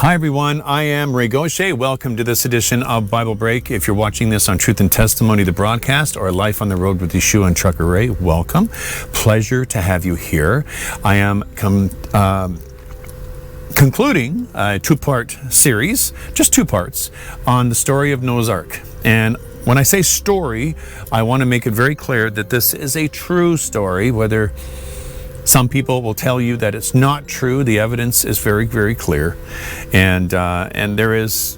Hi everyone, I am Ray Gauthier. Welcome to this edition of Bible Break. If you're watching this on Truth and Testimony, the broadcast, or Life on the Road with Yeshua and Trucker Ray, welcome. Pleasure to have you here. I am concluding a two-part series, just 2 parts, on the story of Noah's Ark. And when I say story, I want to make it very clear that this is a true story. Whether some people will tell you that it's not true, the evidence is very, very clear. And there is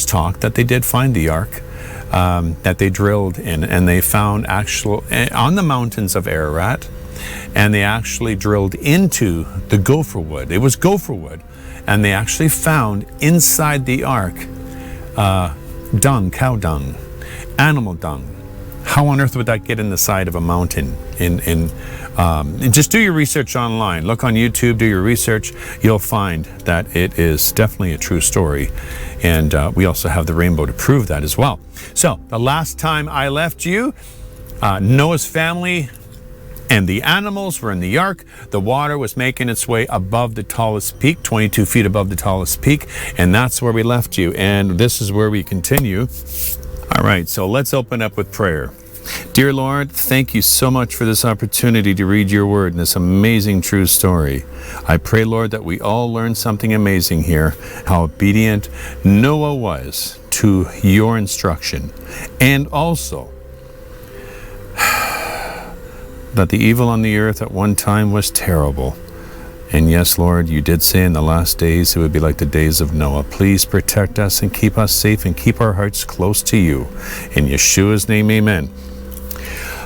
talk that they did find the ark, that they drilled in, and they found on the mountains of Ararat, and they actually drilled into the gopher wood. It was gopher wood, and they actually found inside the ark dung, cow dung, animal dung. How on earth would that get in the side of a mountain? Just do your research online. Look on YouTube, do your research. You'll find that it is definitely a true story. And we also have the rainbow to prove that as well. So the last time I left you, Noah's family and the animals were in the ark. The water was making its way above the tallest peak, 22 feet above the tallest peak. And that's where we left you. And this is where we continue. All right, so let's open up with prayer. Dear Lord, thank you so much for this opportunity to read your word and this amazing true story. I pray, Lord, that we all learn something amazing here, how obedient Noah was to your instruction, and also that the evil on the earth at one time was terrible. And yes, Lord, you did say in the last days it would be like the days of Noah. Please protect us and keep us safe and keep our hearts close to you. In Yeshua's name, amen.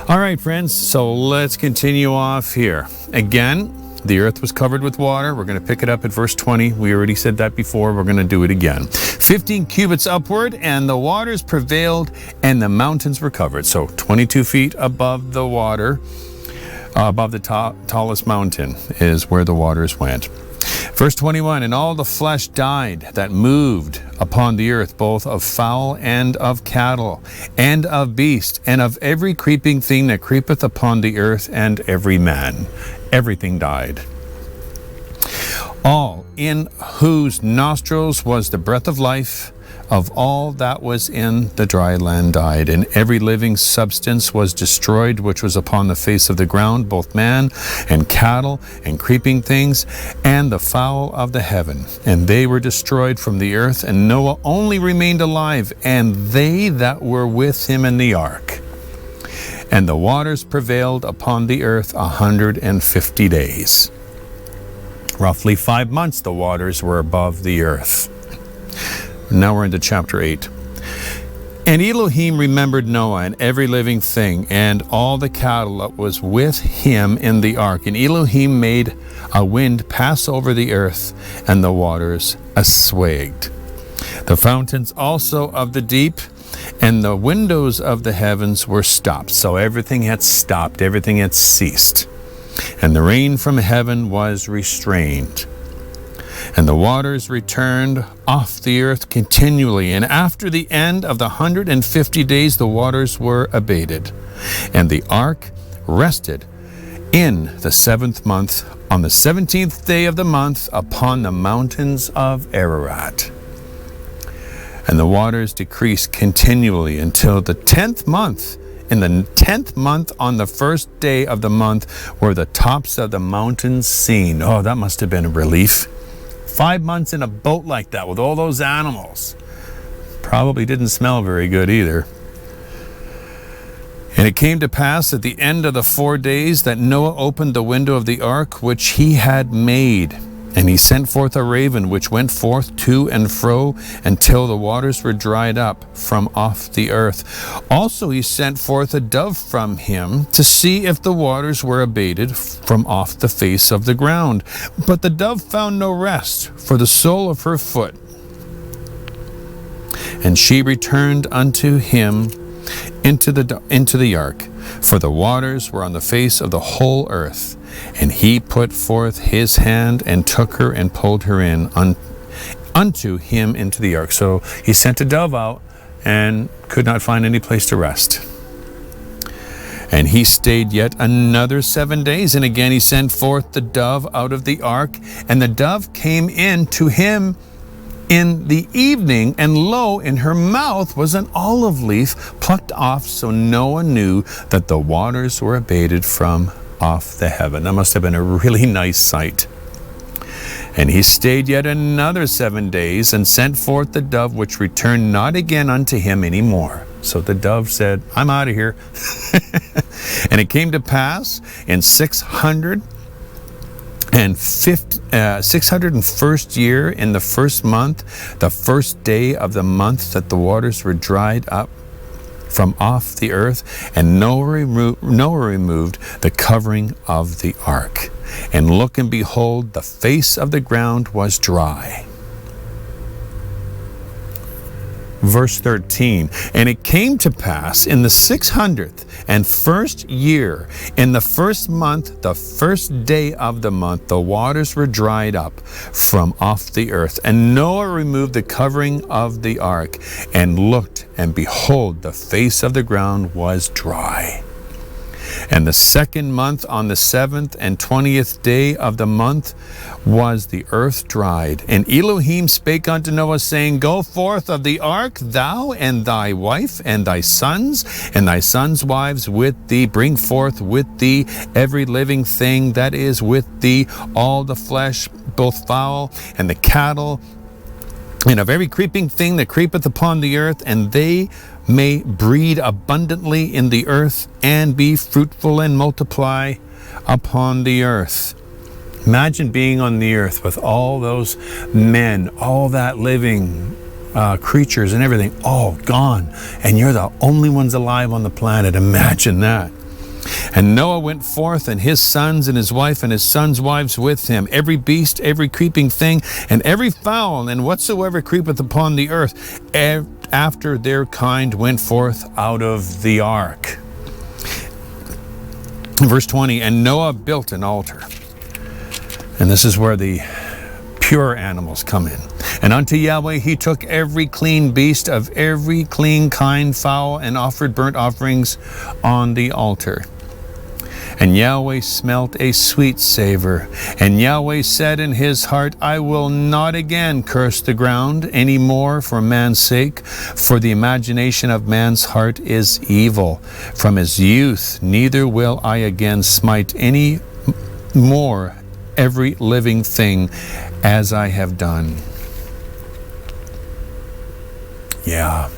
All right, friends, so let's continue off here. Again, the earth was covered with water. We're going to pick it up at verse 20. We already said that before. We're going to do it again. 15 cubits upward, and the waters prevailed, and the mountains were covered. So 22 feet above the water. Above the tallest mountain is where the waters went. Verse 21, and all the flesh died that moved upon the earth, both of fowl and of cattle, and of beast, and of every creeping thing that creepeth upon the earth, and every man. Everything died. All in whose nostrils was the breath of life, of all that was in the dry land died, and every living substance was destroyed which was upon the face of the ground, both man and cattle and creeping things, and the fowl of the heaven. And they were destroyed from the earth, and Noah only remained alive, and they that were with him in the ark. And the waters prevailed upon the earth 150 days. Roughly 5 months the waters were above the earth. Now we're into chapter 8. And Elohim remembered Noah and every living thing and all the cattle that was with him in the ark. And Elohim made a wind pass over the earth, and the waters assuaged. The fountains also of the deep and the windows of the heavens were stopped. So everything had stopped, everything had ceased. And the rain from heaven was restrained. And the waters returned off the earth continually. And after the end of the 150 days, the waters were abated. And the ark rested in the 7th month, on the 17th day of the month, upon the mountains of Ararat. And the waters decreased continually until the 10th month. In the 10th month, on the 1st day of the month, were the tops of the mountains seen. Oh, that must have been a relief. 5 months in a boat like that with all those animals. Probably didn't smell very good either. And it came to pass at the end of the 4 days that Noah opened the window of the ark which he had made. And he sent forth a raven which went forth to and fro until the waters were dried up from off the earth. Also he sent forth a dove from him to see if the waters were abated from off the face of the ground. But the dove found no rest for the sole of her foot. And she returned unto him into the ark, for the waters were on the face of the whole earth. And he put forth his hand and took her and pulled her in unto him into the ark. So he sent a dove out and could not find any place to rest. And he stayed yet another 7 days, and again he sent forth the dove out of the ark, and the dove came in to him in the evening, and lo, in her mouth was an olive leaf plucked off, so Noah knew that the waters were abated from off the heaven. That must have been a really nice sight. And he stayed yet another 7 days, and sent forth the dove, which returned not again unto him any more. So the dove said, I'm out of here. And it came to pass in 601st year, in the first month, the first day of the month, that the waters were dried up from off the earth, and Noah removed the covering of the ark. And look, and behold, the face of the ground was dry. Verse 13, and it came to pass in the 601st year, in the first month, the first day of the month, the waters were dried up from off the earth. And Noah removed the covering of the ark, and looked, and behold, the face of the ground was dry. And the second month, on the 7th and 20th day of the month, was the earth dried. And Elohim spake unto Noah, saying, Go forth of the ark, thou and thy wife and thy sons wives with thee. Bring forth with thee every living thing that is with thee, all the flesh, both fowl and the cattle, and of every creeping thing that creepeth upon the earth, and they may breed abundantly in the earth, and be fruitful and multiply upon the earth. Imagine being on the earth with all those men, all that living creatures and everything, all gone, and you're the only ones alive on the planet. Imagine that. And Noah went forth, and his sons and his wife and his sons' wives with him, every beast, every creeping thing, and every fowl, and whatsoever creepeth upon the earth, after their kind went forth out of the ark. Verse 20, and Noah built an altar. And this is where the pure animals come in. And unto Yahweh he took every clean beast of every clean kind fowl, and offered burnt offerings on the altar. And Yahweh smelt a sweet savor. And Yahweh said in his heart, I will not again curse the ground any more for man's sake, for the imagination of man's heart is evil from his youth, neither will I again smite any more every living thing as I have done. Yeah.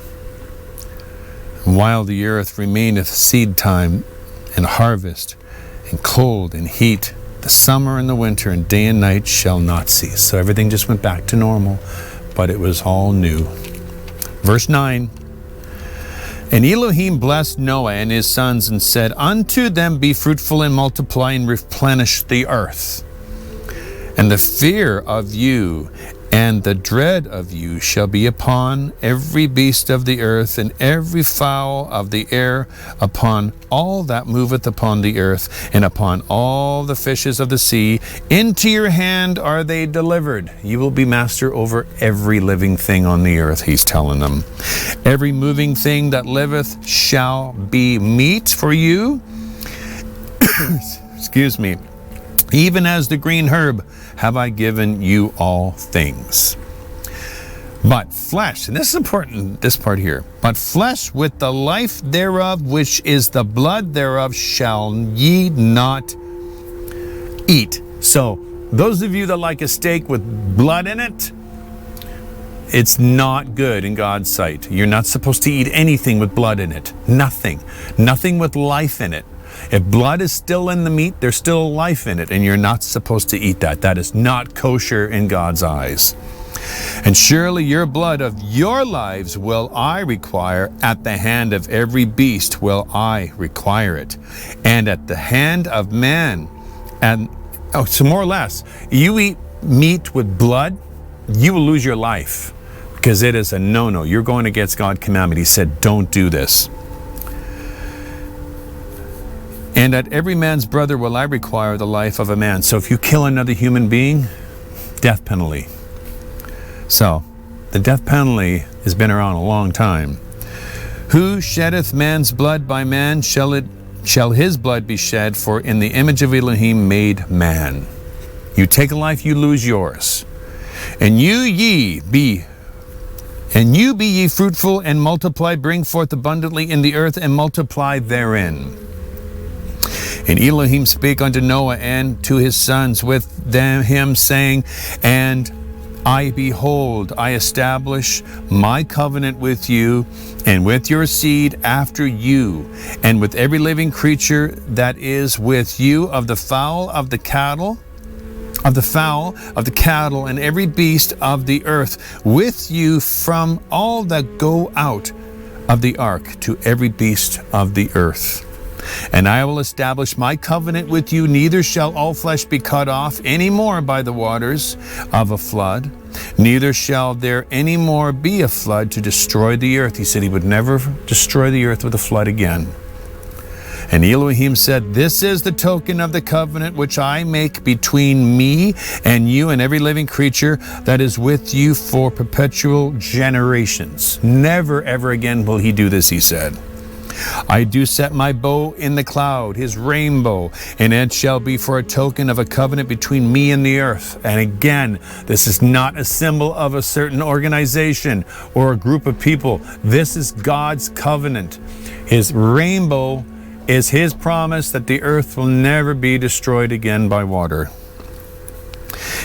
While the earth remaineth seed time and harvest, and cold and heat, the summer and the winter, and day and night shall not cease. So everything just went back to normal, but it was all new. Verse 9, and Elohim blessed Noah and his sons, and said, Unto them be fruitful, and multiply, and replenish the earth. And the fear of you and the dread of you shall be upon every beast of the earth, and every fowl of the air, upon all that moveth upon the earth, and upon all the fishes of the sea. Into your hand are they delivered. You will be master over every living thing on the earth, he's telling them. Every moving thing that liveth shall be meat for you. Excuse me. Even as the green herb have I given you all things. But flesh, and this is important, this part here, but flesh with the life thereof, which is the blood thereof, shall ye not eat. So, those of you that like a steak with blood in it, it's not good in God's sight. You're not supposed to eat anything with blood in it. Nothing. Nothing with life in it. If blood is still in the meat, there's still life in it, and you're not supposed to eat that. That is not kosher in God's eyes. And surely your blood of your lives will I require, at the hand of every beast will I require it, and at the hand of man. And so more or less, you eat meat with blood, you will lose your life, because it is a no-no. You're going against God's commandment. He said, don't do this. And at every man's brother will I require the life of a man. So if you kill another human being, death penalty. So the death penalty has been around a long time. Who sheddeth man's blood by man, shall it shall his blood be shed, for in the image of Elohim made man. You take a life, you lose yours. And be ye fruitful and multiply, bring forth abundantly in the earth and multiply therein. And Elohim spake unto Noah and to his sons with him, saying, And I behold, I establish my covenant with you and with your seed after you, and with every living creature that is with you, of the fowl of the cattle, and every beast of the earth, with you from all that go out of the ark to every beast of the earth. And I will establish my covenant with you, neither shall all flesh be cut off any more by the waters of a flood, neither shall there any more be a flood to destroy the earth. He said he would never destroy the earth with a flood again. And Elohim said, This is the token of the covenant which I make between me and you and every living creature that is with you for perpetual generations. Never, ever again will he do this, he said. I do set my bow in the cloud, his rainbow, and it shall be for a token of a covenant between me and the earth. And again, this is not a symbol of a certain organization or a group of people. This is God's covenant. His rainbow is his promise that the earth will never be destroyed again by water.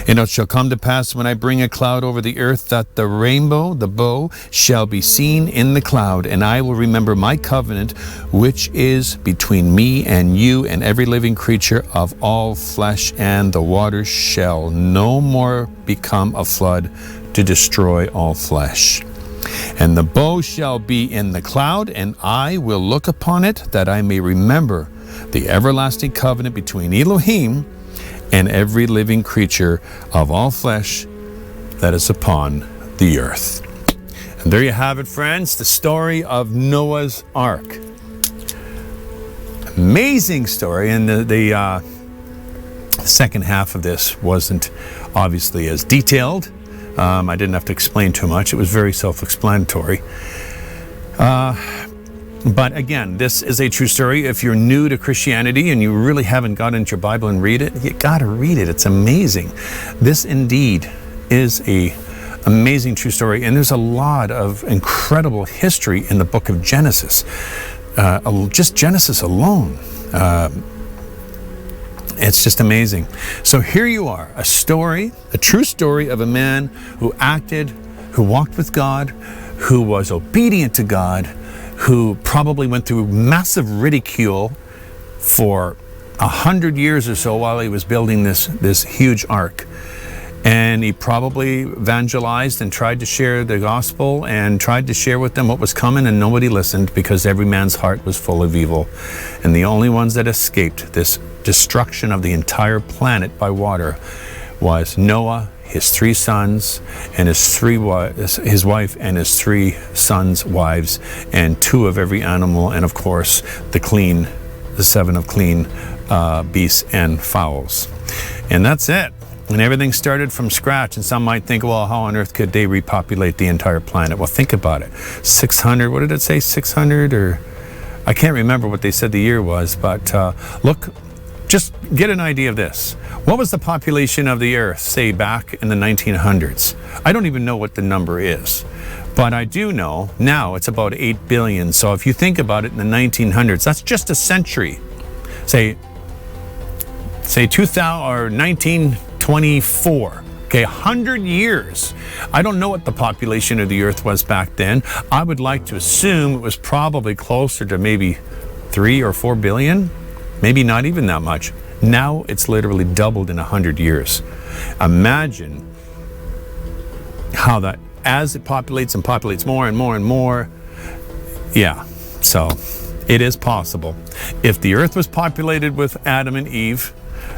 And it shall come to pass when I bring a cloud over the earth that the rainbow, the bow, shall be seen in the cloud, and I will remember my covenant, which is between me and you and every living creature of all flesh, and the waters shall no more become a flood to destroy all flesh. And the bow shall be in the cloud, and I will look upon it, that I may remember the everlasting covenant between Elohim and every living creature of all flesh that is upon the earth. And there you have it, friends, the story of Noah's Ark. Amazing story, and the second half of this wasn't obviously as detailed. I didn't have to explain too much. It was very self-explanatory. But again, this is a true story. If you're new to Christianity and you really haven't got into your Bible and read it, you got to read it. It's amazing. This indeed is a amazing true story. And there's a lot of incredible history in the book of Genesis. Just Genesis alone. It's just amazing. So here you are, a story, a true story of a man who acted, who walked with God, who was obedient to God, who probably went through massive ridicule for 100 years or so while he was building this huge ark. And he probably evangelized and tried to share the gospel and tried to share with them what was coming, and nobody listened because every man's heart was full of evil. And the only ones that escaped this destruction of the entire planet by water was Noah, his 3 sons, and his wife and his 3 sons' wives, and 2 of every animal, and of course the 7 of clean beasts and fowls. And that's it. And everything started from scratch. And some might think, well, how on earth could they repopulate the entire planet? Well, think about it. 600, what did it say? 600 or I can't remember what they said the year was, but look, just get an idea of this. What was the population of the earth, say, back in the 1900s? I don't even know what the number is, but I do know now it's about 8 billion. So if you think about it in the 1900s, that's just a century. Say 2000 or 1924. Okay, 100 years. I don't know what the population of the earth was back then. I would like to assume it was probably closer to maybe 3 or 4 billion. Maybe not even that much. Now it's literally doubled in 100 years. Imagine how that, as it populates and populates more and more and more, yeah, so it is possible. If the earth was populated with Adam and Eve,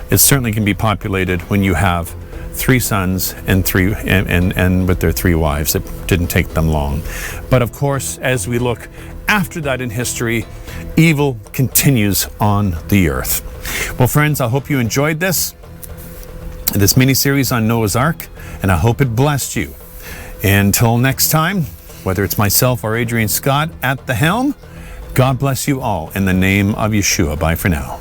it certainly can be populated when you have 3 sons and with their 3 wives. It didn't take them long. But of course, as we look after that in history, evil continues on the earth. Well, friends, I hope you enjoyed this mini-series on Noah's Ark, and I hope it blessed you. Until next time, whether it's myself or Adrian Scott at the helm, God bless you all in the name of Yeshua. Bye for now.